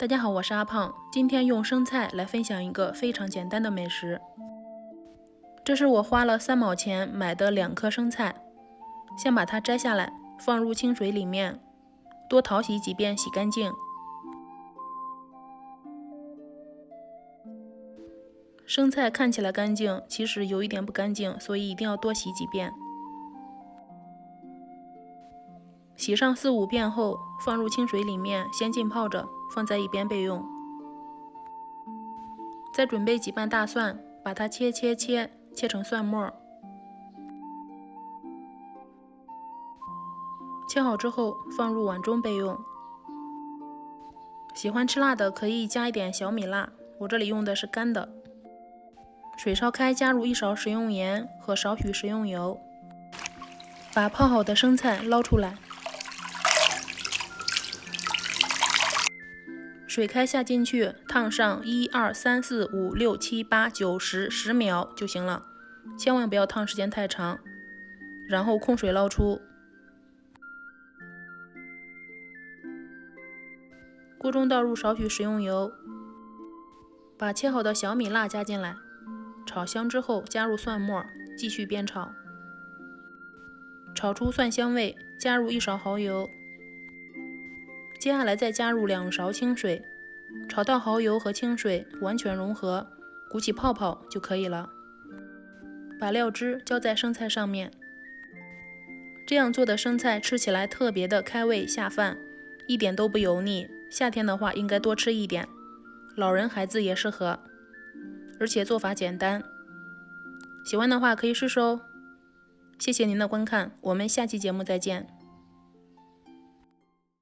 大家好，我是阿胖，今天用生菜来分享一个非常简单的美食。这是我花了3毛钱买的2颗生菜，先把它摘下来，放入清水里面，多淘洗几遍，洗干净。生菜看起来干净，其实有一点不干净，所以一定要多洗几遍。洗上4、5遍后，放入清水里面，先浸泡着，放在一边备用。再准备几瓣大蒜，把它切成蒜末。切好之后，放入碗中备用。喜欢吃辣的可以加一点小米辣，我这里用的是干的。水烧开，加入1勺食用盐和少许食用油，把泡好的生菜捞出来。水开下进去，烫上1、2、3、4、5、6、7、8、9、10秒就行了，千万不要烫时间太长。然后控水捞出。锅中倒入少许食用油，把切好的小米辣加进来，炒香之后加入蒜末，继续煸炒。炒出蒜香味，加入1勺蚝油。接下来再加入2勺清水，炒到蚝油和清水完全融合，鼓起泡泡就可以了。把料汁浇在生菜上面。这样做的生菜吃起来特别的开胃下饭，一点都不油腻。夏天的话应该多吃一点，老人孩子也适合，而且做法简单。喜欢的话可以试试哦。谢谢您的观看，我们下期节目再见。